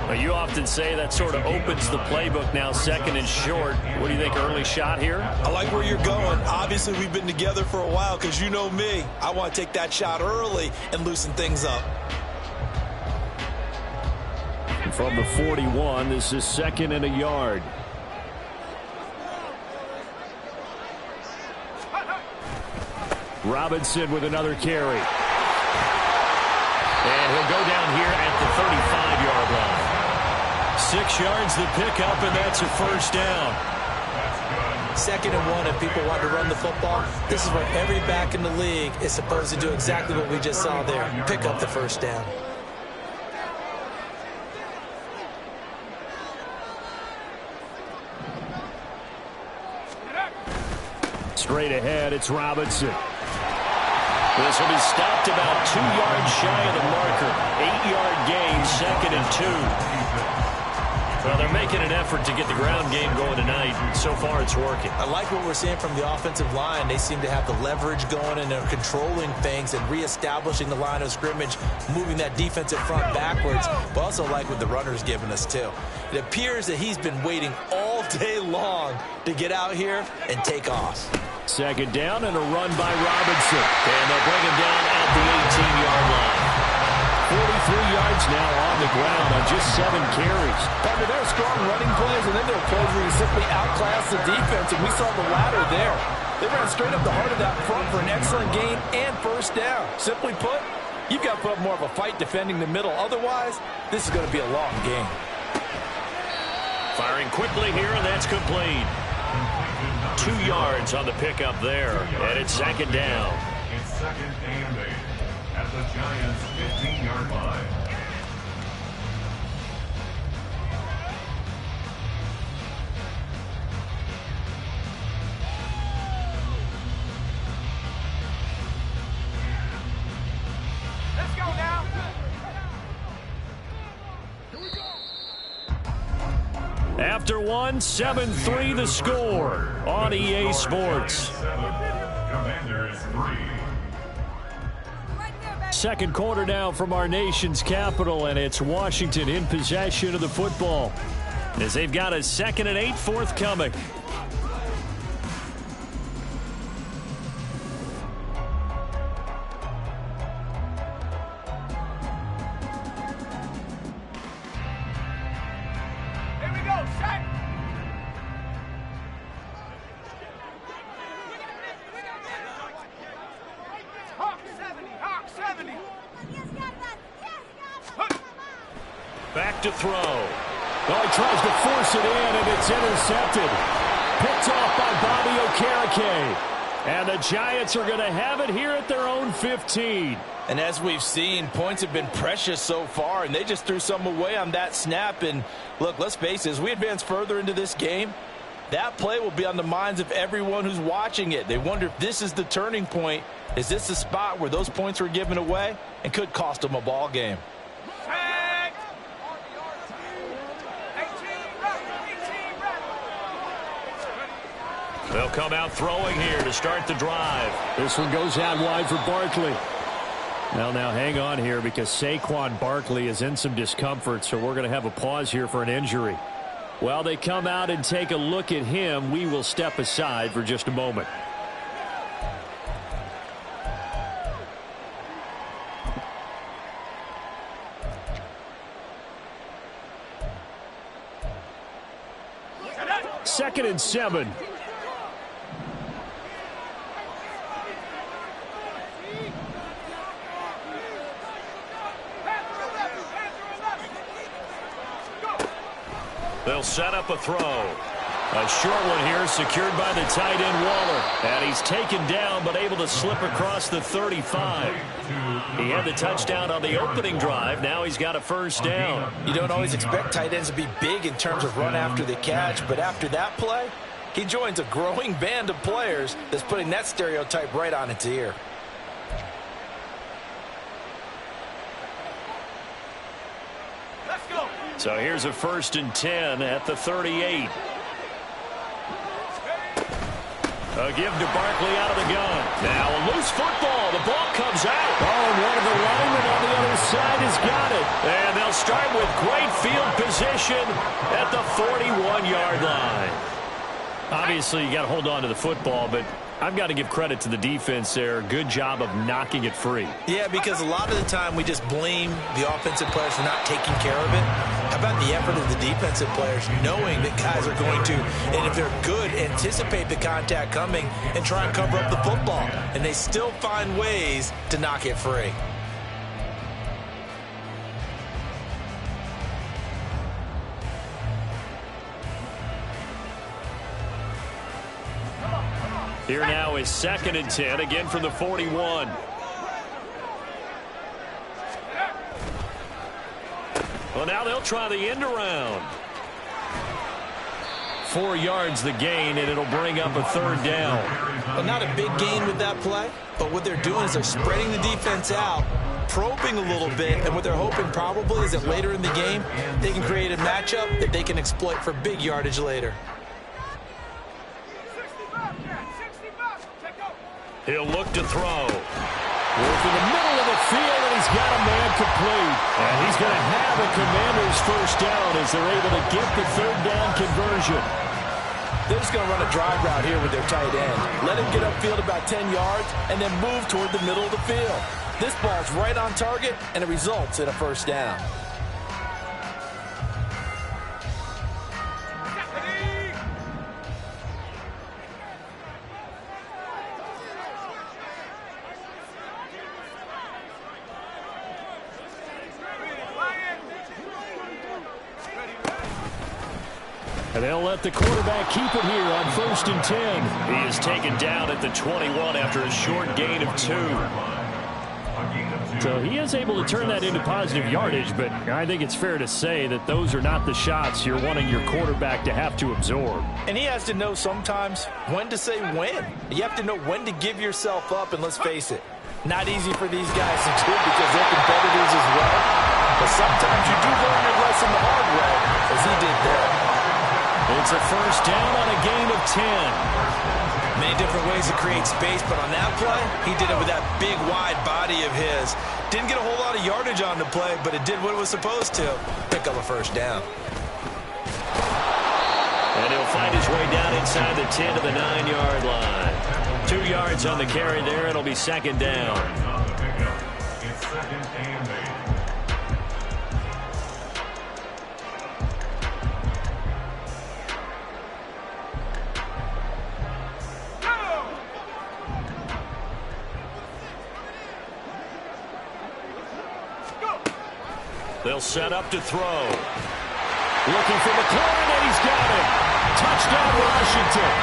Well, you often say that sort of opens the playbook now, second and short. What do you think, early shot here? I like where you're going. Obviously, we've been together for a while because you know me. I want to take that shot early and loosen things up. And from the 41, this is 2nd and a yard. Robinson with another carry. And he'll go down here at the 35-yard line. 6 yards the pickup, and that's a first down. 2nd and 1, if people want to run the football, this is where every back in the league is supposed to do exactly what we just saw there. Pick up the first down. Straight ahead, it's Robinson. This will be stopped about 2 yards shy of the marker. 8-yard gain, 2nd and 2. Well, they're making an effort to get the ground game going tonight, and so far it's working. I like what we're seeing from the offensive line. They seem to have the leverage going, and they're controlling things and reestablishing the line of scrimmage, moving that defensive front backwards. But also like what the runner's giving us, too. It appears that he's been waiting all day long to get out here and take off. 2nd down and a run by Robinson. And they'll bring him down at the 18-yard line. 43 yards now on the ground on just 7 carries. Partner, there are strong running plays, and then there are plays where you simply outclass the defense, and we saw the latter there. They ran straight up the heart of that front for an excellent gain and first down. Simply put, you've got to put up more of a fight defending the middle. Otherwise, this is going to be a long game. Firing quickly here, and that's complete. 2 yards on the pickup there, and it's 2nd down. It's 2nd and 8 at the Giants' 15-yard line. Let's go now. After one, 7-3 the score on EA Sports. Commanders 3. Second quarter now from our nation's capital, and it's Washington in possession of the football as they've got a 2nd and 8 forthcoming. Back to throw. Oh, he tries to force it in, and it's intercepted. Picked off by Bobby Okereke. And the Giants are going to have it here at their own 15. And as we've seen, points have been precious so far, and they just threw some away on that snap. And look, let's face it, as we advance further into this game, that play will be on the minds of everyone who's watching it. They wonder if this is the turning point. Is this the spot where those points were given away and could cost them a ball game? They'll come out throwing here to start the drive. This one goes out wide for Barkley. Now hang on here because Saquon Barkley is in some discomfort, so we're going to have a pause here for an injury. While they come out and take a look at him, we will step aside for just a moment. Second and 7. They'll set up a throw. A short one here secured by the tight end Waller. And he's taken down but able to slip across the 35. He had the touchdown on the opening drive. Now he's got a first down. You don't always expect tight ends to be big in terms of run after the catch, but after that play, he joins a growing band of players that's putting that stereotype right on its ear. So here's a 1st and 10 at the 38. A give to Barkley out of the gun. Now a loose football. The ball comes out. Oh, and one of the linemen on the other side has got it. And they'll start with great field position at the 41-yard line. Obviously, you got to hold on to the football, but I've got to give credit to the defense there. Good job of knocking it free. Yeah, because a lot of the time we just blame the offensive players for not taking care of it. How about the effort of the defensive players knowing that guys are going to, and if they're good, anticipate the contact coming and try and cover up the football. And they still find ways to knock it free. Here now is 2nd and 10, again from the 41. Well, now they'll try the end around. 4 yards the gain, and it'll bring up a 3rd down. Well, not a big gain with that play, but what they're doing is they're spreading the defense out, probing a little bit, and what they're hoping probably is that later in the game, they can create a matchup that they can exploit for big yardage later. He'll look to throw. Working the middle of the field, and he's got a man complete. And he's going to have a Commanders 1st down as they're able to get the 3rd down conversion. They're just going to run a drive route here with their tight end. Let him get upfield about 10 yards and then move toward the middle of the field. This ball's right on target, and it results in a 1st down. And they'll let the quarterback keep it here on 1st and 10. He is taken down at the 21 after a short gain of 2. So he is able to turn that into positive yardage, but I think it's fair to say that those are not the shots you're wanting your quarterback to have to absorb. And he has to know sometimes when to say when. You have to know when to give yourself up, and let's face it, not easy for these guys to do because they're competitors as well. But sometimes you do learn your lesson the hard way, as he did there. It's a 1st down on a gain of 10. Many different ways to create space, but on that play, he did it with that big, wide body of his. Didn't get a whole lot of yardage on the play, but it did what it was supposed to. Pick up a 1st down. And he'll find his way down inside the 10 to the 9-yard line. 2 yards on the carry there. It'll be 2nd down. It's 2nd and 8. They'll set up to throw. Looking for McLaurin, and he's got it. Touchdown, Washington.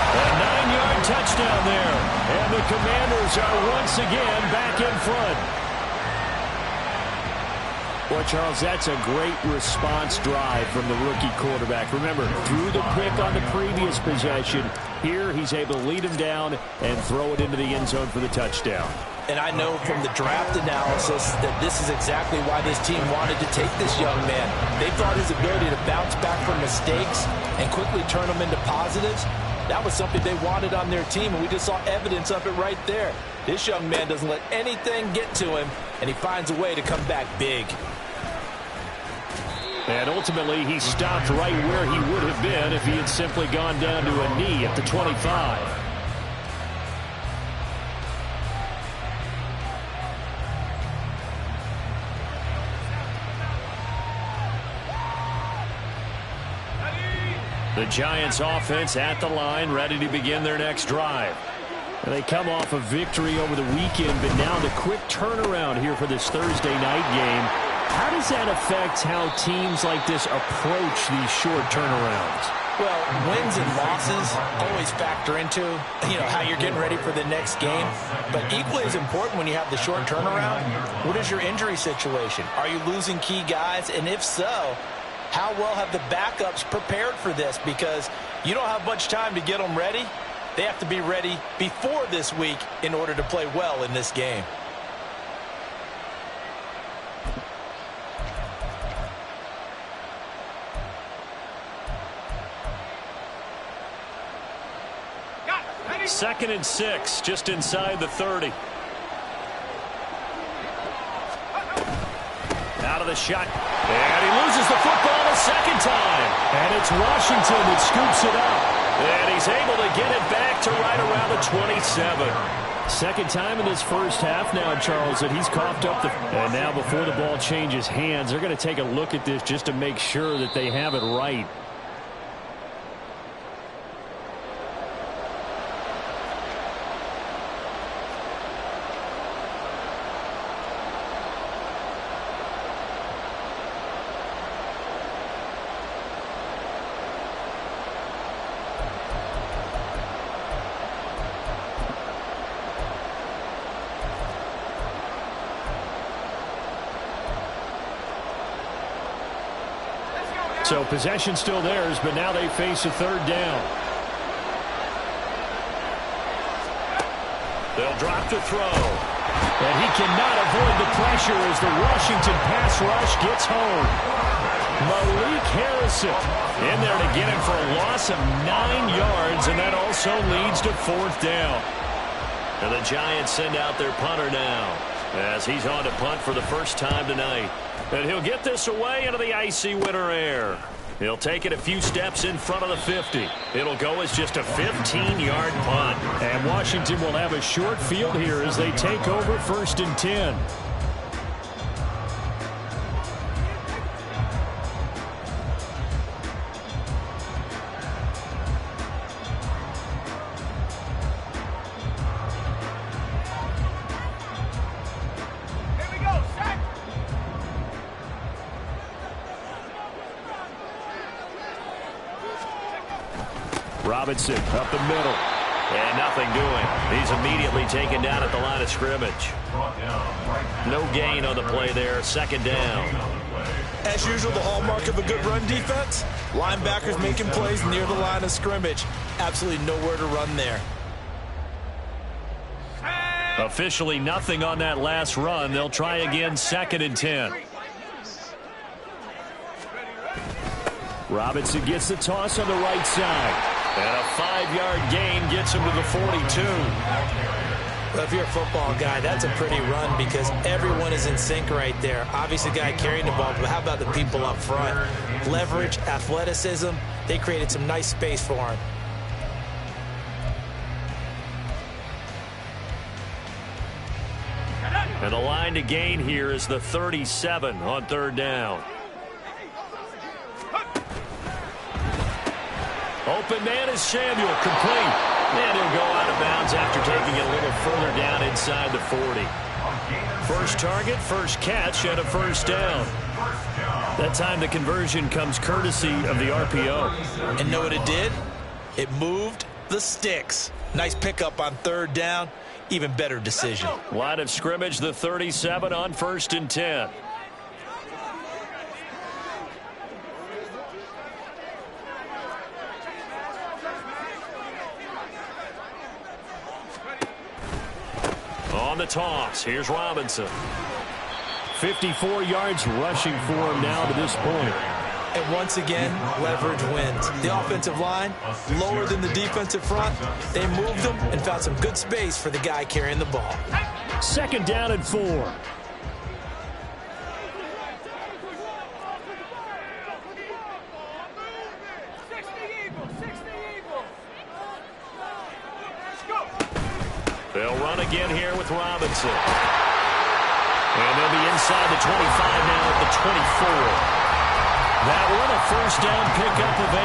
A 9-yard touchdown there. And the Commanders are once again back in front. Well, Charles, that's a great response drive from the rookie quarterback. Remember, threw the pick on the previous possession. Here, he's able to lead him down and throw it into the end zone for the touchdown. And I know from the draft analysis that this is exactly why this team wanted to take this young man. They thought his ability to bounce back from mistakes and quickly turn them into positives, that was something they wanted on their team, and we just saw evidence of it right there. This young man doesn't let anything get to him, and he finds a way to come back big. And ultimately, he stopped right where he would have been if he had simply gone down to a knee at the 25. The Giants offense at the line, ready to begin their next drive. And they come off a victory over the weekend, but now the quick turnaround here for this Thursday night game. How does that affect how teams like this approach these short turnarounds? Well, wins and losses always factor into, how you're getting ready for the next game. But equally as important when you have the short turnaround, what is your injury situation? Are you losing key guys? And if so, how well have the backups prepared for this? Because you don't have much time to get them ready. They have to be ready before this week in order to play well in this game. Second and 6, just inside the 30. Out of the shot. And he loses the football a second time. And it's Washington that scoops it up. And he's able to get it back to right around the 27. Second time in this first half now, Charles, that he's coughed up the... And now before the ball changes hands, they're going to take a look at this just to make sure that they have it right. So possession still theirs, but now they face a third down. They'll drop to throw. And he cannot avoid the pressure as the Washington pass rush gets home. Malik Harrison in there to get him for a loss of 9 yards, and that also leads to fourth down. And the Giants send out their punter now as he's on to punt for the first time tonight. And he'll get this away into the icy winter air. He'll take it a few steps in front of the 50. It'll go as just a 15-yard punt. And Washington will have a short field here as they take over 1st and 10. Robinson up the middle. And nothing doing. He's immediately taken down at the line of scrimmage. No gain on the play there. Second down. As usual, the hallmark of a good run defense, linebackers making plays near the line of scrimmage. Absolutely nowhere to run there. Officially nothing on that last run. They'll try again 2nd and 10. Robinson gets the toss on the right side. And a 5-yard gain gets him to the 42. Well, if you're a football guy, that's a pretty run because everyone is in sync right there. Obviously, the guy carrying the ball, but how about the people up front? Leverage, athleticism, they created some nice space for him. And the line to gain here is the 37 on 3rd down. Open man is Samuel, complete. And he'll go out of bounds after taking it a little further down inside the 40. First target, first catch, and a first down. That time the conversion comes courtesy of the RPO. And know what it did? It moved the sticks. Nice pickup on 3rd down. Even better decision. Line of scrimmage, the 37 on 1st and 10. On the toss, here's Robinson. 54 yards rushing for him now to this point. And once again, leverage wins. The offensive line, lower than the defensive front. They moved them and found some good space for the guy carrying the ball. 2nd down and 4. They'll run again here with Robinson. And they'll be inside the 25 now at the 24. That one a first down pickup of 8.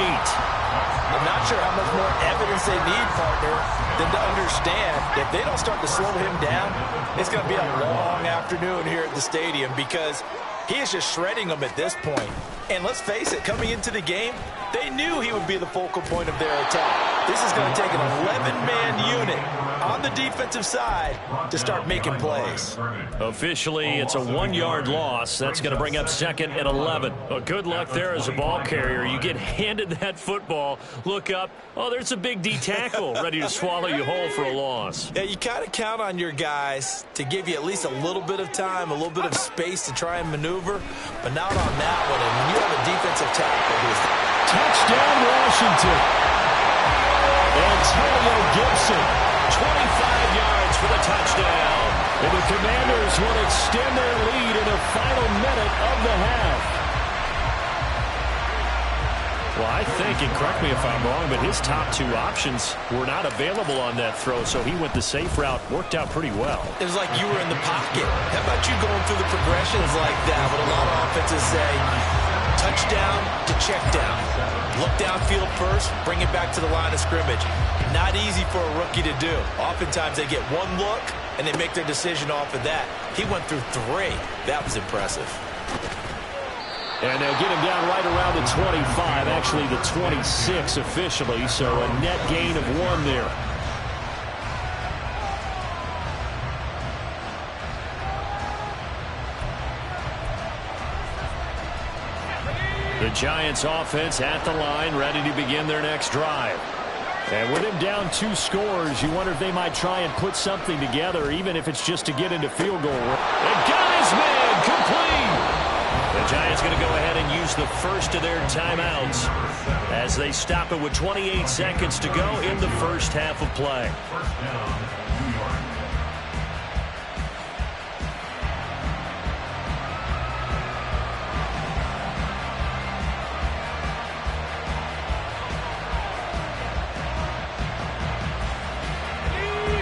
I'm not sure how much more evidence they need, partner, than to understand if they don't start to slow him down, it's going to be a long afternoon here at the stadium because he is just shredding them at this point. And let's face it, coming into the game, they knew he would be the focal point of their attack. This is going to take an 11-man unit on the defensive side to start making plays. Officially, it's a 1-yard loss. That's going to bring up 2nd and 11. Well, good luck there as a ball carrier. You get handed that football, look up, oh, there's a big D tackle ready to swallow you whole for a loss. Yeah, you kind of count on your guys to give you at least a little bit of time, a little bit of space to try and maneuver, but not on that one. And when you have a defensive tackle who's touchdown Washington. Antonio Gibson, 25 yards for the touchdown. And the Commanders will extend their lead in the final minute of the half. Well, I think, and correct me if I'm wrong, but his top two options were not available on that throw, so he went the safe route. Worked out pretty well. It was like you were in the pocket. How about you going through the progressions like that? What a lot of offenses say, touchdown to check down. Look downfield first, bring it back to the line of scrimmage. Not easy for a rookie to do. Oftentimes they get one look, and they make their decision off of that. He went through three. That was impressive. And they'll get him down right around the 25, actually the 26 officially, so a net gain of 1 there. The Giants offense at the line, ready to begin their next drive. And with him down 2 scores, you wonder if they might try and put something together, even if it's just to get into field goal. And got his man complete. The Giants going to go ahead and use the first of their timeouts as they stop it with 28 seconds to go in the first half of play.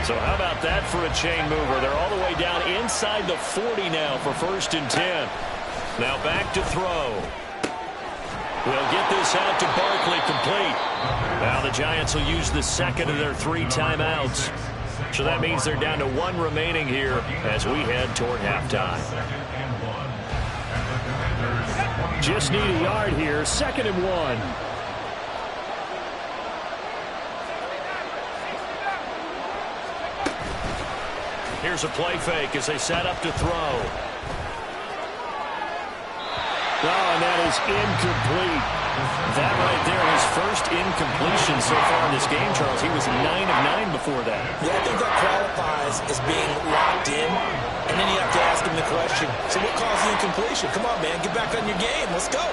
So how about that for a chain mover? They're all the way down inside the 40 now for 1st and 10. Now back to throw. We'll get this out to Barkley, complete. Now the Giants will use the second of their 3 timeouts. So that means they're down to 1 remaining here as we head toward halftime. Just need a yard here, 2nd and 1. Here's a play fake as they set up to throw. Oh, and that is incomplete. That right there, his first incompletion so far in this game, Charles. He was 9 of 9 before that. Yeah, I think that qualifies as being locked in. And then you have to ask him the question, so what caused the incompletion? Come on, man, get back on your game. Let's go.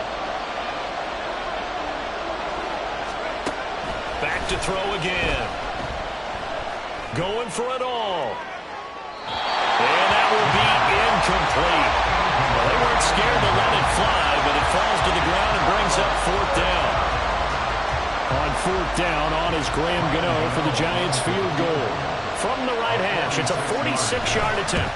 Back to throw again. Going for it all. And that will be incomplete. Well, they weren't scared to let it fly, but it falls to the ground and brings up 4th down. On 4th down, on is Graham Gano for the Giants field goal. From the right hash, it's a 46-yard attempt.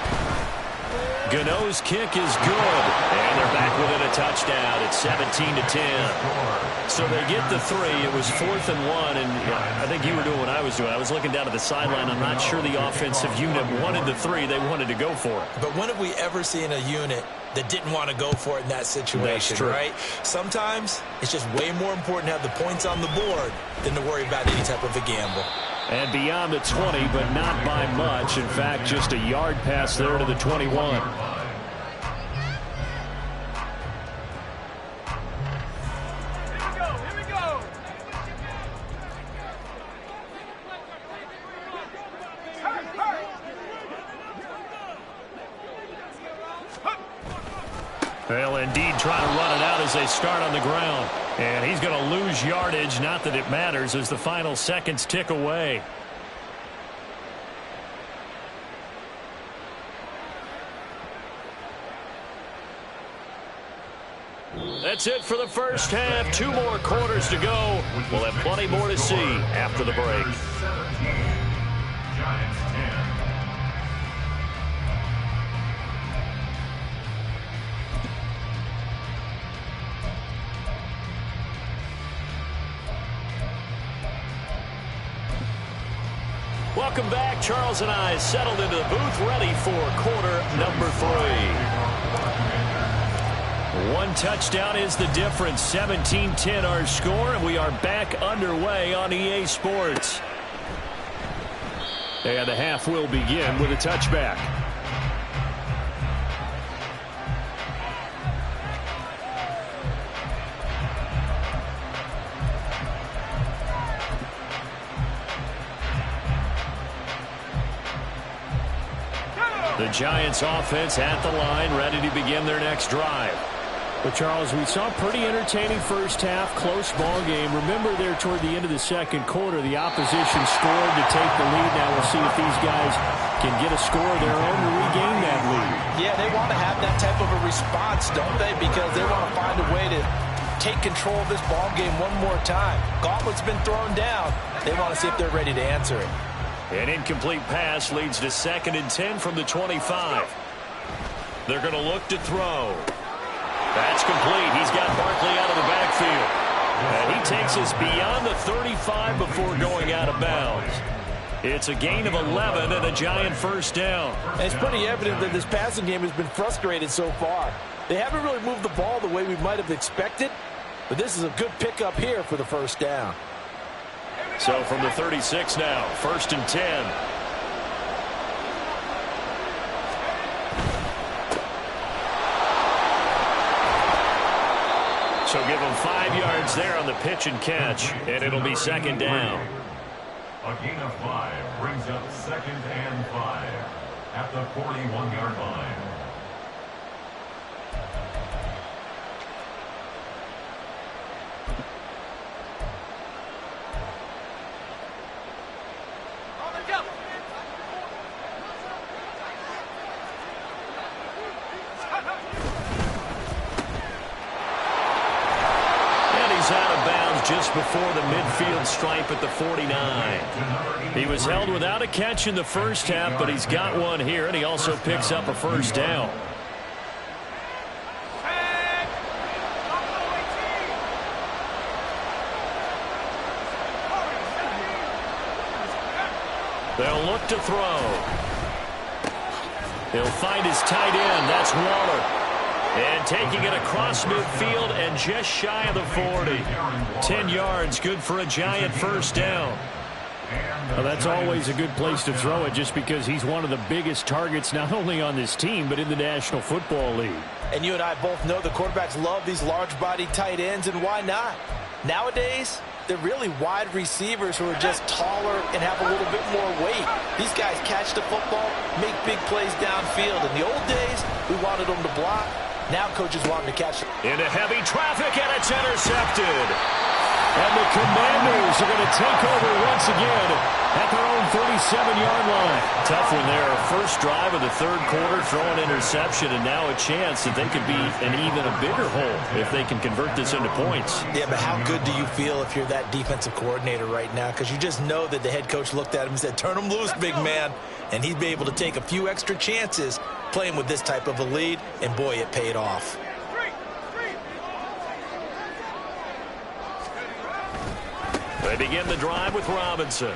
Gano's kick is good, and they're back within a touchdown. It's 17-10. So they get the 3. It was 4th and 1, and I think you were doing what I was doing. I was looking down at the sideline. I'm not sure the offensive unit wanted the 3. They wanted to go for it. But when have we ever seen a unit that didn't want to go for it in that situation, right? Sometimes it's just way more important to have the points on the board than to worry about any type of a gamble. And beyond the 20, but not by much. In fact, just a yard pass there to the 21. They'll indeed try to run it out as they start on the ground. And he's going to lose yardage, not that it matters, as the final seconds tick away. That's it for the first half. 2 more quarters to go. We'll have plenty more to see after the break. Giants 10. Welcome back. Charles and I settled into the booth, ready for quarter number 3. 1 touchdown is the difference. 17-10 our score, and we are back underway on EA Sports. And the half will begin with a touchback. The Giants offense at the line, ready to begin their next drive. But, Charles, we saw a pretty entertaining first half, close ball game. Remember there toward the end of the second quarter, the opposition scored to take the lead. Now we'll see if these guys can get a score of their own to regain Yeah, they want to have that type of a response, don't they? Because they want to find a way to take control of this ball game one more time. Gauntlet's been thrown down. They want to see if they're ready to answer it. An incomplete pass leads to 2nd and 10 from the 25. They're going to look to throw. That's complete. He's got Barkley out of the backfield. And he takes us beyond the 35 before going out of bounds. It's a gain of 11 and a Giant first down. And it's pretty evident that this passing game has been frustrated so far. They haven't really moved the ball the way we might have expected, but this is a good pickup here for the first down. So from the 36 now, 1st and 10. So give them 5 yards there on the pitch and catch, and it'll be 2nd down. A gain of 5 brings up 2nd and 5 at the 41-yard line. Just before the midfield stripe at the 49. He was held without a catch in the first half, but he's got one here, and he also picks up a first down. They'll look to throw. He'll find his tight end. That's Waller. And taking it across midfield and just shy of the 40. 10 yards, good for a Giant first down. Well, that's always a good place to throw it just because he's one of the biggest targets not only on this team but in the National Football League. And you and I both know the quarterbacks love these large-bodied tight ends, and why not? Nowadays, they're really wide receivers who are just taller and have a little bit more weight. These guys catch the football, make big plays downfield. In the old days, we wanted them to block. Now coaches want him to catch it. Into heavy traffic, and it's intercepted. And the Commanders are going to take over once again at their own 37-yard line. Tough one there. First drive of the 3rd quarter, throwing interception, and now a chance that they could be an even a bigger hole if they can convert this into points. Yeah, but how good do you feel if you're that defensive coordinator right now? Because you just know that the head coach looked at him and said, turn him loose, big man. And he'd be able to take a few extra chances playing with this type of a lead, and boy, it paid off. They begin the drive with Robinson. Oh,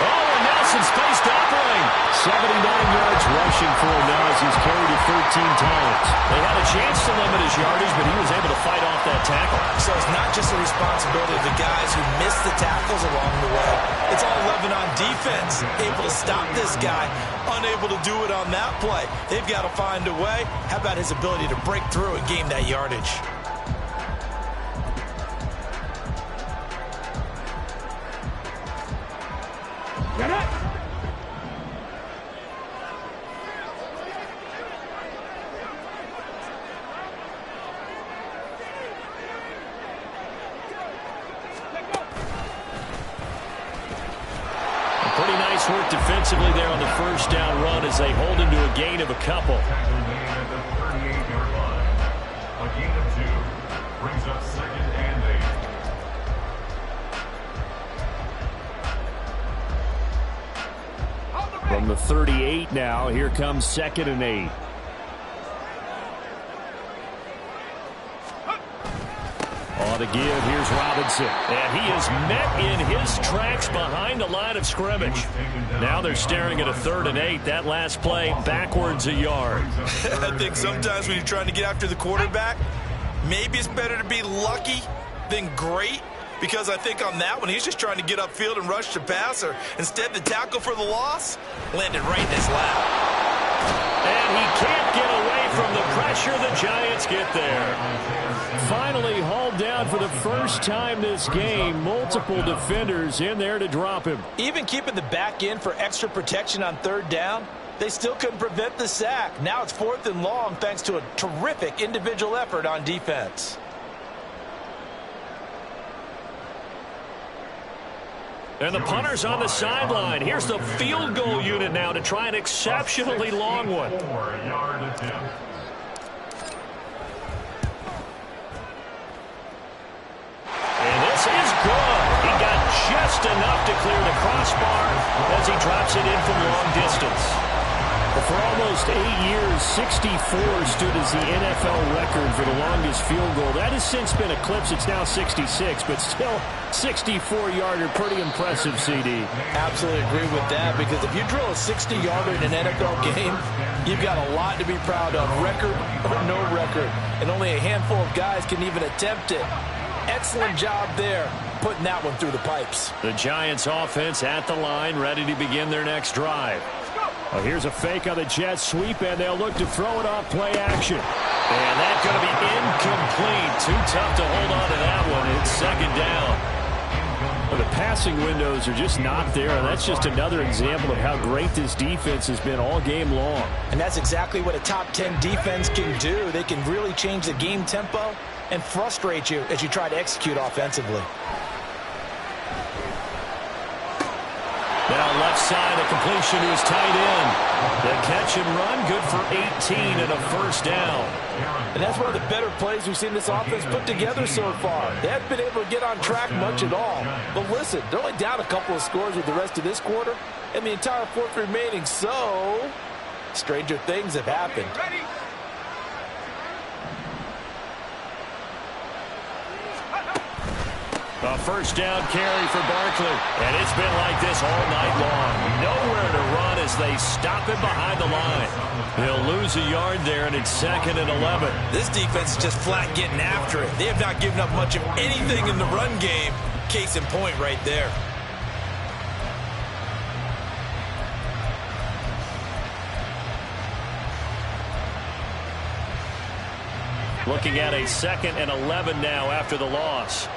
and Nelson's faced opening. 79 yards rushing for him now as he's carried it 13 times. They had a chance to limit his yardage, but he was able to fight off that tackle. So it's not just a responsibility of the guys who missed the tackles along the way. It's all 11 on defense. Able to stop this guy, unable to do it on that play. They've got to find a way. How about his ability to break through and gain that yardage? Get it! Pretty nice work defensively there on the first down run as they hold him to a gain of a couple. Tackle made at the 38-yard line. A gain of 2 brings up 2nd and 8. From the 38 now, here comes 2nd and 8. On the give, here's Robinson. And he is met in his tracks behind the line of scrimmage. Now they're staring at a 3rd and 8. That last play, backwards a yard. I think sometimes when you're trying to get after the quarterback, maybe it's better to be lucky than great. Because I think on that one, he's just trying to get upfield and rush the passer. Instead, the tackle for the loss landed right in his lap. And he can't get away from the pressure. The Giants get there. Finally hauled down for the first time this game. Multiple defenders in there to drop him. Even keeping the back end for extra protection on 3rd down, they still couldn't prevent the sack. Now it's 4th and long thanks to a terrific individual effort on defense. And the punter's on the sideline. Here's the field goal unit now to try an exceptionally long one. 4-yard attempt. And this is good. He got just enough to clear the crossbar as he drops it in from long distance. But for almost 8 years, 64 stood as the NFL record for the longest field goal. That has since been eclipsed. It's now 66, but still 64-yarder. Pretty impressive, CD. Absolutely agree with that, because if you drill a 60-yarder in an NFL game, you've got a lot to be proud of, record or no record. And only a handful of guys can even attempt it. Excellent job there, putting that one through the pipes. The Giants offense at the line, ready to begin their next drive. Oh, here's a fake on the jet sweep, and they'll look to throw it off play action. And that's going to be incomplete. Too tough to hold on to that one. It's second down. Well, the passing windows are just not there, and that's just another example of how great this defense has been all game long. And that's exactly what a top 10 defense can do. They can really change the game tempo and frustrate you as you try to execute offensively. Now left side, a completion to his tight end. The catch and run, good for 18 and a first down. And that's one of the better plays we've seen this offense put together so far. They haven't been able to get on track much at all. But listen, they're only down a couple of scores with the rest of this quarter and the entire fourth remaining. So, stranger things have happened. A first down carry for Barkley. And it's been like this all night long. Nowhere to run as they stop him behind the line. He'll lose a yard there, and it's 2nd and 11. This defense is just flat getting after it. They have not given up much of anything in the run game. Case in point right there. Looking at a 2nd and 11 now after the loss.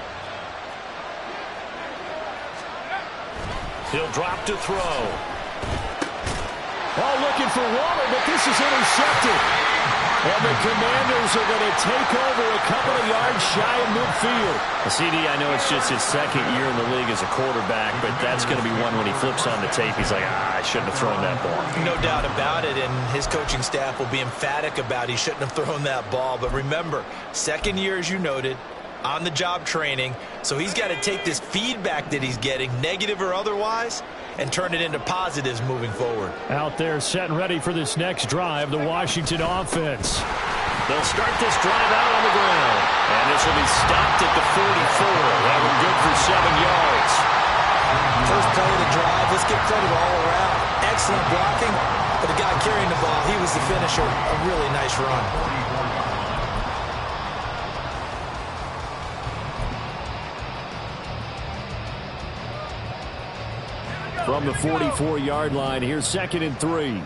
He'll drop to throw. Oh, looking for Waller, but this is intercepted. And the Commanders are going to take over a couple of yards shy of midfield. CD, I know it's just his 2nd year in the league as a quarterback, but that's going to be one when he flips on the tape. He's like, I shouldn't have thrown that ball. No doubt about it, and his coaching staff will be emphatic about he shouldn't have thrown that ball. But remember, 2nd year, as you noted, on-the-job training, so he's got to take this feedback that he's getting, negative or otherwise, and turn it into positives moving forward. Out there set and ready for this next drive, the Washington offense. They'll start this drive out on the ground, and this will be stopped at the 44. That one good for 7 yards. First play of the drive, let's give credit all around. Excellent blocking, but the guy carrying the ball, he was the finisher. A really nice run. From the 44-yard line, here's 2nd and 3.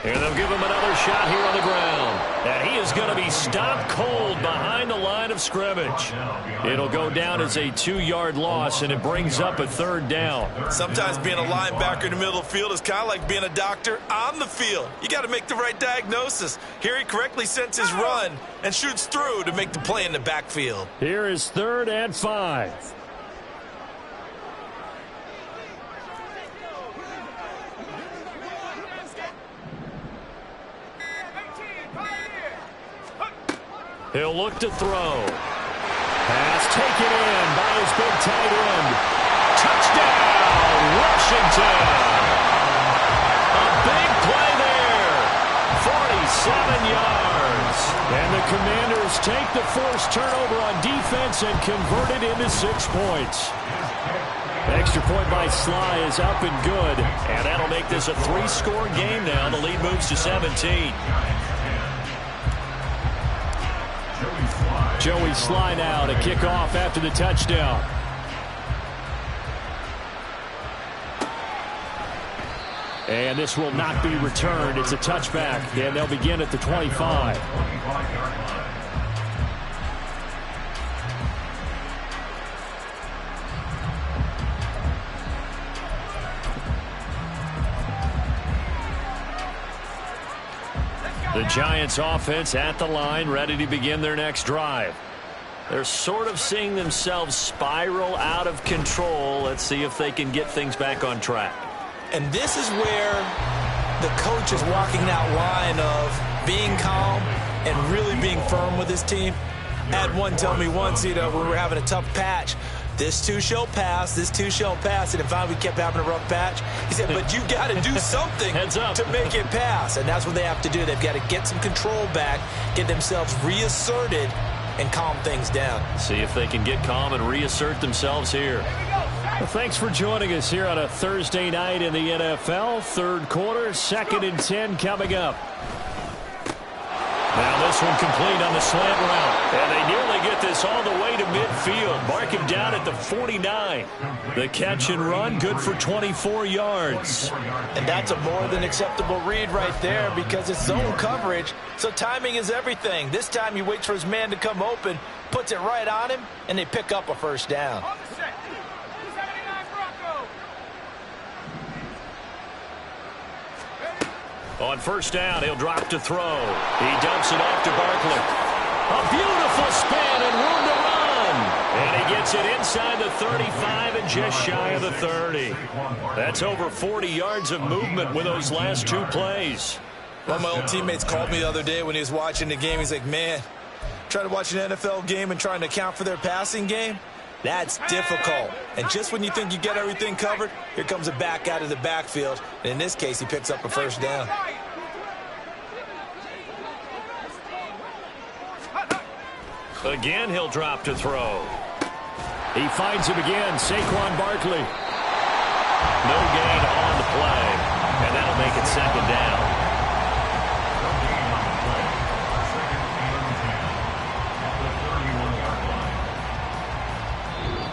And they'll give him another shot here on the ground. And he is going to be stopped cold behind the line of scrimmage. It'll go down as a 2-yard loss, and it brings up a 3rd down. Sometimes being a linebacker in the middle of the field is kind of like being a doctor on the field. You got to make the right diagnosis. Here he correctly sends his run and shoots through to make the play in the backfield. Here is 3rd and 5. He'll look to throw. Pass taken in by his big tight end. Touchdown, Washington. A big play there. 47 yards. And the Commanders take the forced turnover on defense and convert it into 6 points. Extra point by Sly is up and good. And that'll make this a 3-score game now. The lead moves to 17. Joey Sly now to kick off after the touchdown. And this will not be returned. It's a touchback, and they'll begin at the 25. The The Giants offense at the line, ready to begin their next drive. They're sort of seeing themselves spiral out of control. Let's see if they can get things back on track. And this is where the coach is walking that line of being calm and really being firm with his team. I had one tell me once, when we were having a tough patch, this too shall pass, this too shall pass. And if we kept having a rough patch, he said, but you got to do something to make it pass. And that's what they have to do. They've got to get some control back, get themselves reasserted, and calm things down. See if they can get calm and reassert themselves here. Well, thanks for joining us here on a Thursday night in the NFL. Third quarter, 2nd and 10 coming up. Now this one complete on the slant route. And they nearly get this all the way to midfield. Mark him down at the 49. The catch and run, good for 24 yards. And that's a more than acceptable read right there because it's zone coverage. So timing is everything. This time he waits for his man to come open, puts it right on him, and they pick up a first down. On first down, he'll drop to throw. He dumps it off to Barkley. A beautiful spin and room to run. And he gets it inside the 35 and just shy of the 30. That's over 40 yards of movement with those last two plays. One of my old teammates called me the other day when he was watching the game. He's like, man, trying to watch an NFL game and trying to account for their passing game? That's difficult. And just when you think you get everything covered, here comes a back out of the backfield. And in this case, he picks up a first down. Again, he'll drop to throw. He finds him again, Saquon Barkley. No gain on the play, and that'll make it second down.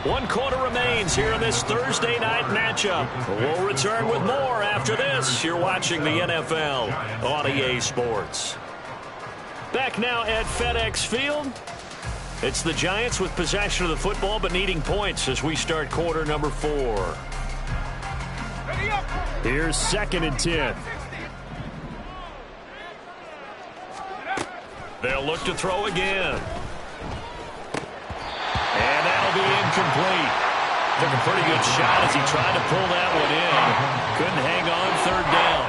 One quarter remains here in this Thursday night matchup. We'll return with more after this. You're watching the NFL on EA Sports. Back now at FedEx Field. It's the Giants with possession of the football but needing points as we start quarter number 4. Here's 2nd and 10. They'll look to throw again. And that'll be incomplete. Took a pretty good shot as he tried to pull that one in. Couldn't hang on, third down.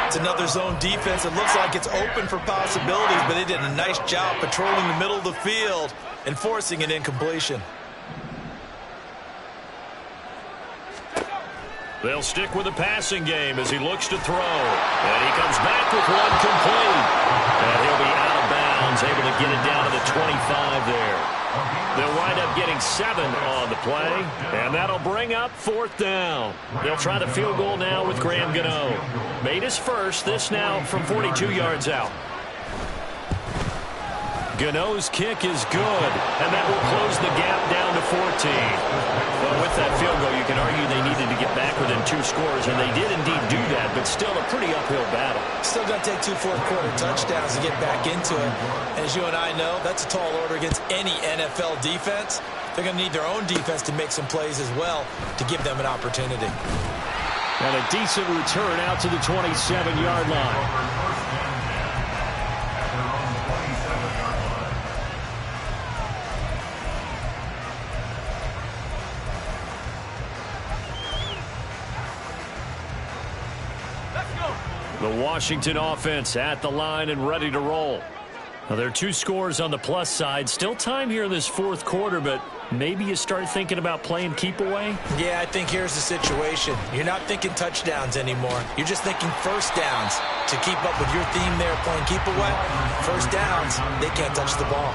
It's another zone defense. It looks like it's open for possibilities, but they did a nice job patrolling the middle of the field and forcing an incompletion. They'll stick with the passing game as he looks to throw. And he comes back with one complete. And he'll be out of bounds, able to get it down to the 25 there. They'll wind up getting 7 on the play, and that'll bring up 4th down. They'll try the field goal now with Graham Gano. Made his first, this now from 42 yards out. Gano's kick is good, and that will close the gap down to 14. Well, with that field goal, you can argue they needed to get back within 2 scores, and they did indeed do that, but still a pretty uphill battle. Still got to take 2 fourth-quarter touchdowns to get back into it. As you and I know, that's a tall order against any NFL defense. They're going to need their own defense to make some plays as well to give them an opportunity. And a decent return out to the 27-yard line. The Washington offense at the line and ready to roll. Now, there are 2 scores on the plus side. Still time here in this 4th quarter, but maybe you start thinking about playing keep away? Yeah, I think here's the situation. You're not thinking touchdowns anymore. You're just thinking first downs. To keep up with your theme there, playing keep away, first downs, they can't touch the ball.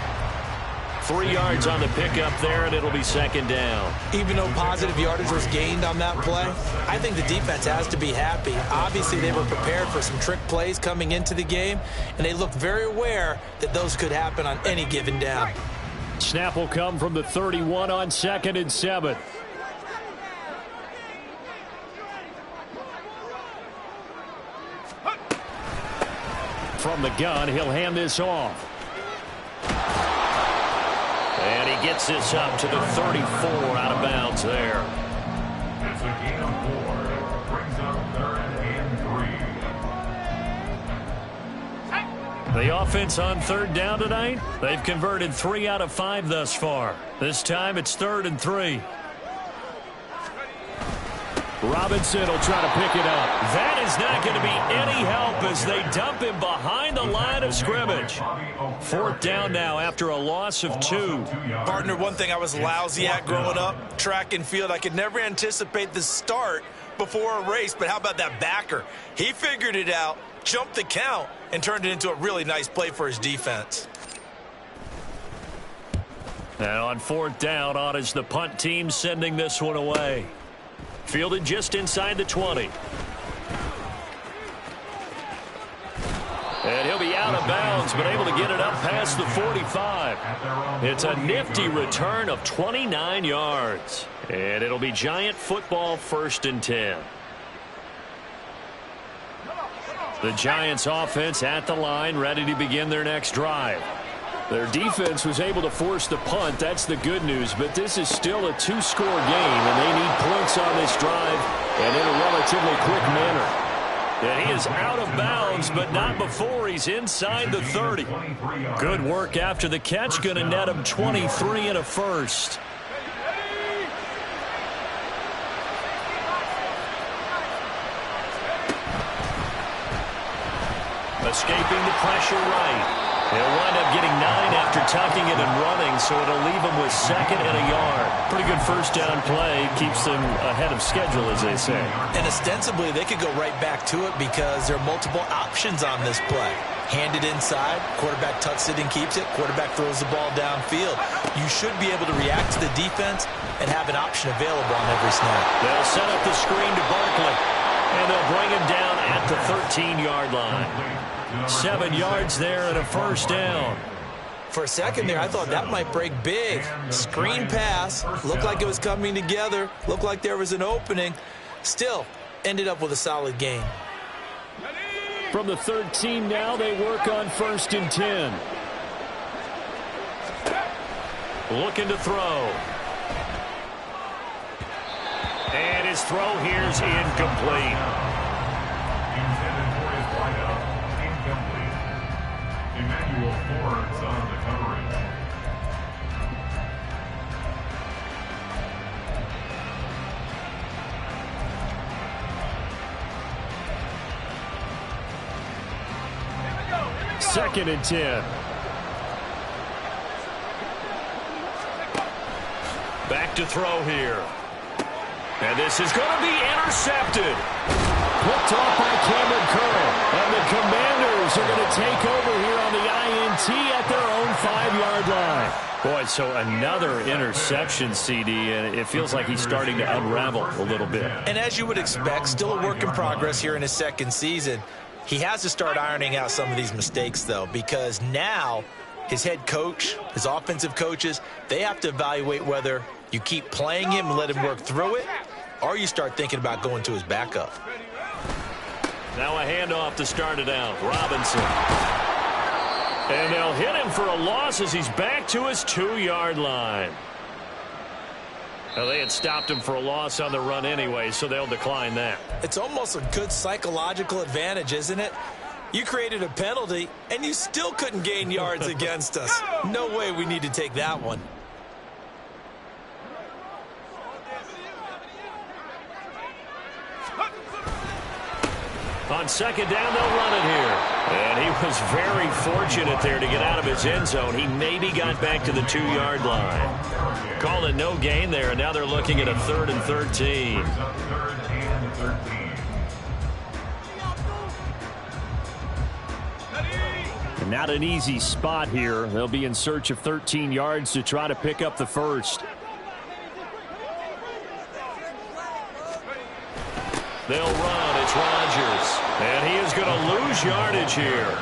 3 yards on the pickup there, and it'll be 2nd down. Even though positive yardage was gained on that play, I think the defense has to be happy. Obviously, they were prepared for some trick plays coming into the game, and they looked very aware that those could happen on any given down. Snap will come from the 31 on 2nd and 7. From the gun, he'll hand this off. And he gets this up to the 34, out of bounds there. It's a gain of 4. Brings up 3rd and 3. The offense on third down tonight, they've converted 3 out of 5 thus far. This time it's 3rd and 3. Robinson will try to pick it up. That is not going to be any help as they dump him behind the line of scrimmage. 4th down now after a loss of 2. Partner, one thing I was lousy at growing up, track and field, I could never anticipate the start before a race, but how about that backer? He figured it out, jumped the count, and turned it into a really nice play for his defense. And on 4th down, on is the punt team sending this one away. Fielded just inside the 20. And he'll be out of bounds, but able to get it up past the 45. It's a nifty return of 29 yards. And it'll be Giant football 1st and 10. The Giants offense at the line, ready to begin their next drive. Their defense was able to force the punt. That's the good news. But this is still a 2-score game, and they need points on this drive and in a relatively quick manner. And he is out of bounds, but not before he's inside the 30. Good work after the catch. Going to net him 23 and a first. Escaping the pressure right. He'll wind up getting 9 after tucking it and running, so it'll leave him with 2nd and a yard. Pretty good first down play. Keeps them ahead of schedule, as they say. And ostensibly, they could go right back to it because there are multiple options on this play. Hand it inside, quarterback tucks it and keeps it, quarterback throws the ball downfield. You should be able to react to the defense and have an option available on every snap. They'll set up the screen to Barkley, and they'll bring him down at the 13-yard line. 7 yards there and a first down. For a second there, I thought that might break big. Screen pass, looked like it was coming together, looked like there was an opening. Still, ended up with a solid gain. From the 13 now, they work on 1st and 10. Looking to throw. And his throw here's incomplete. Ford's on the coverage. Second and 10. Back to throw here. And this is going to be intercepted. Picked off by Cameron Curl. And the Commanders are going to take over here on the INT at their own 5-yard line. Boy, so another interception, CD, and it feels like he's starting to unravel a little bit. And as you would expect, still a work in progress here in his 2nd season. He has to start ironing out some of these mistakes, though, because now his head coach, his offensive coaches, they have to evaluate whether you keep playing him and let him work through it, or you start thinking about going to his backup. Now a handoff to start it out. Robinson. And they'll hit him for a loss as he's back to his 2-yard line. Well, they had stopped him for a loss on the run anyway, so they'll decline that. It's almost a good psychological advantage, isn't it? You created a penalty, and you still couldn't gain yards against us. No way we need to take that one. On 2nd down, they'll run it here. And he was very fortunate there to get out of his end zone. He maybe got back to the 2-yard line. Called it no gain there, and now they're looking at a 3rd and 13. And not an easy spot here. They'll be in search of 13 yards to try to pick up the first. They'll run. It's Rodgers. And he is going to lose yardage here.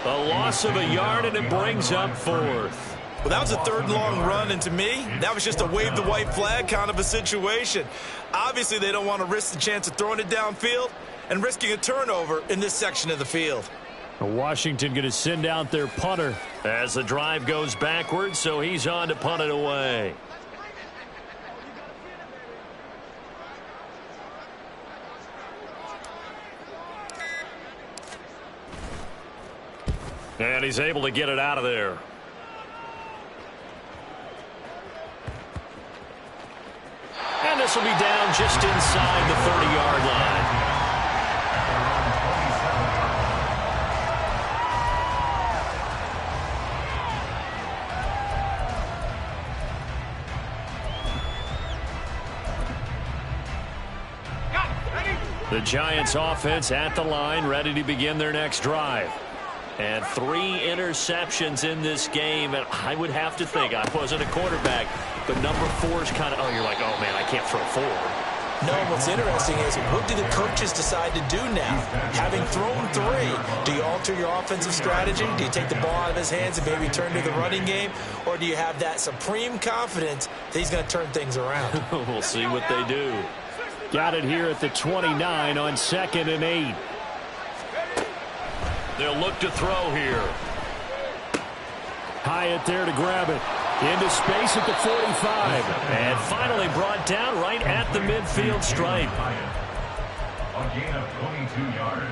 A loss of a yard, and it brings up 4th. Well, that was a 3rd and long run, and to me, that was just a wave the white flag kind of a situation. Obviously, they don't want to risk the chance of throwing it downfield and risking a turnover in this section of the field. Washington going to send out their punter as the drive goes backwards, so he's on to punt it away. And he's able to get it out of there. And this will be down just inside the 30-yard line. The Giants offense at the line, ready to begin their next drive. And 3 interceptions in this game. And I would have to think, I wasn't a quarterback, but number 4 is kind of, oh, you're like, oh, man, I can't throw 4. No, what's interesting is what do the coaches decide to do now? Having thrown 3, do you alter your offensive strategy? Do you take the ball out of his hands and maybe turn to the running game? Or do you have that supreme confidence that he's going to turn things around? We'll see what they do. Got it here at the 29 on 2nd and 8. They'll look to throw here. Hyatt there to grab it. Into space at the 45. And finally brought down right at the midfield stripe. A gain of 22 yards.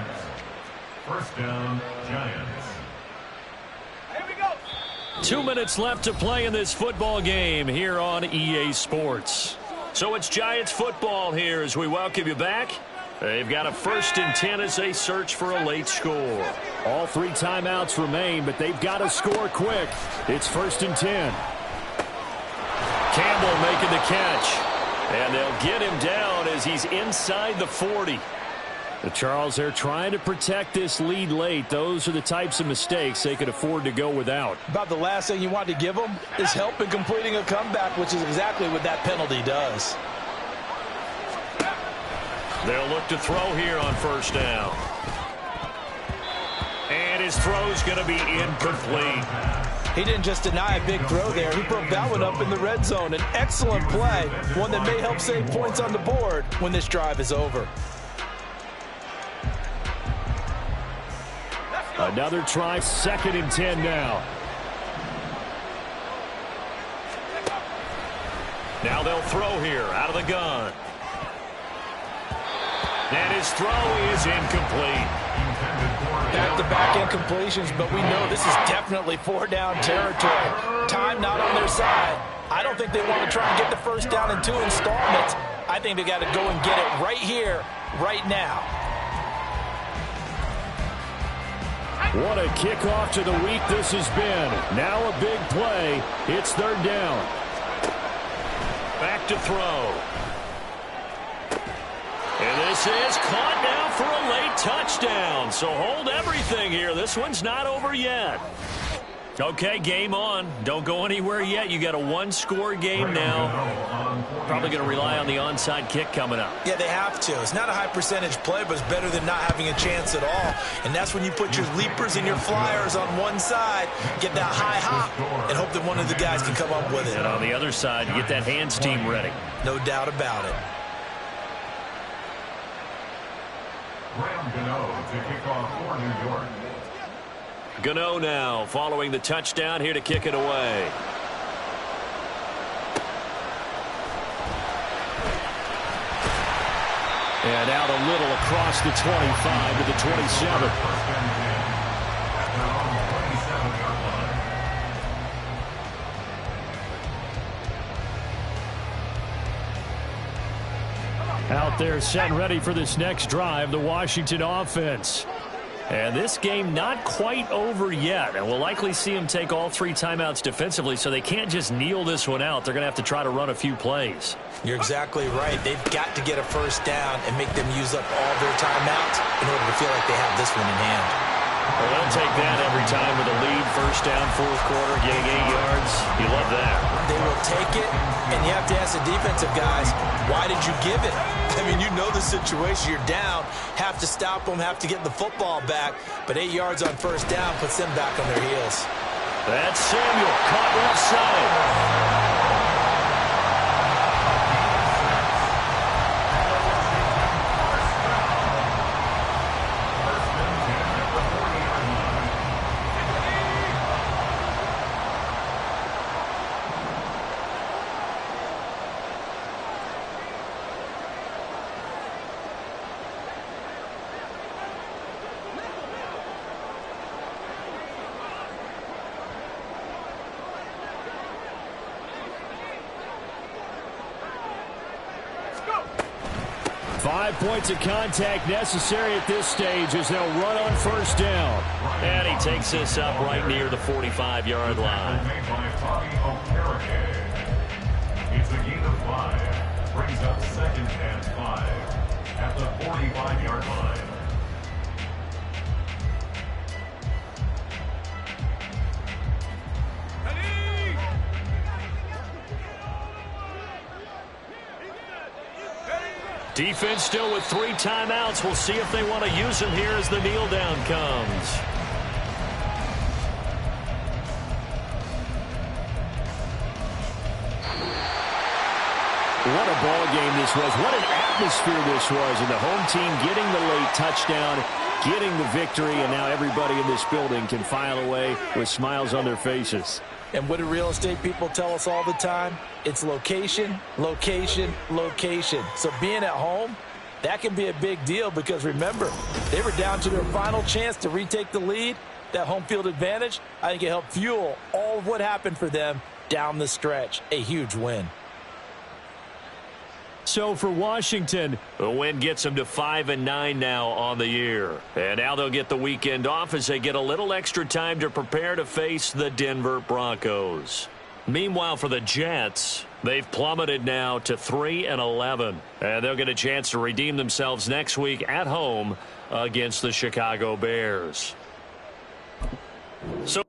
First down, Giants. Here we go. 2 minutes left to play in this football game here on EA Sports. So it's Giants football here as we welcome you back. They've got a 1st and 10 as they search for a late score. All 3 timeouts remain, but they've got to score quick. It's 1st and 10. Campbell making the catch. And they'll get him down as he's inside the 40. The Charles, they're trying to protect this lead late. Those are the types of mistakes they could afford to go without. About the last thing you want to give them is help in completing a comeback, which is exactly what that penalty does. They'll look to throw here on 1st down. And his throw's going to be incomplete. He didn't just deny a big throw there. He broke that one up in the red zone. An excellent play, one that may help save points on the board when this drive is over. Another try, 2nd and 10 now. Now they'll throw here out of the gun. And his throw is incomplete. Back-to-back incompletions, but we know this is definitely 4-down territory. Time not on their side. I don't think they want to try and get the 1st down in 2 installments. I think they got to go and get it right here, right now. What a kickoff to the week this has been. Now a big play. It's 3rd down. Back to throw. And this is caught now for a late touchdown. So hold everything here. This one's not over yet. Okay, game on. Don't go anywhere yet. You got a 1-score game now. Probably going to rely on the onside kick coming up. Yeah, they have to. It's not a high percentage play, but it's better than not having a chance at all. And that's when you put your leapers and your flyers on one side, get that high hop, and hope that one of the guys can come up with it. And on the other side, you get that hands team ready. No doubt about it. Graham Gano to kick off for New York. Gano now following the touchdown here to kick it away. And out a little across the 25 to the 27. Out there set and ready for this next drive, the Washington offense. And this game not quite over yet. And we'll likely see them take all 3 timeouts defensively, so they can't just kneel this one out. They're going to have to try to run a few plays. You're exactly right. They've got to get a 1st down and make them use up all their timeouts in order to feel like they have this one in hand. Well, they'll take that every time with a lead, 1st down, 4th quarter, getting 8 yards. You love that. They will take it, and you have to ask the defensive guys, why did you give it? I mean, you know the situation. You're down, have to stop them, have to get the football back, but 8 yards on 1st down puts them back on their heels. That's Samuel, caught left side. 5 points of contact necessary at this stage as they'll run on first down. And he takes this up right near the 45-yard line. It's a gain of 5. Brings up 2nd and 5 at the 45-yard line. Defense still with 3 timeouts. We'll see if they want to use them here as the kneel down comes. What a ball game this was. What an atmosphere this was. And the home team getting the late touchdown, getting the victory, and now everybody in this building can file away with smiles on their faces. And what do real estate people tell us all the time? It's location, location, location. So being at home, that can be a big deal because, remember, they were down to their final chance to retake the lead. That home field advantage, I think it helped fuel all of what happened for them down the stretch. A huge win. So for Washington, the win gets them to 5-9 now on the year. And now they'll get the weekend off as they get a little extra time to prepare to face the Denver Broncos. Meanwhile, for the Jets, they've plummeted now to 3-11. And they'll get a chance to redeem themselves next week at home against the Chicago Bears. So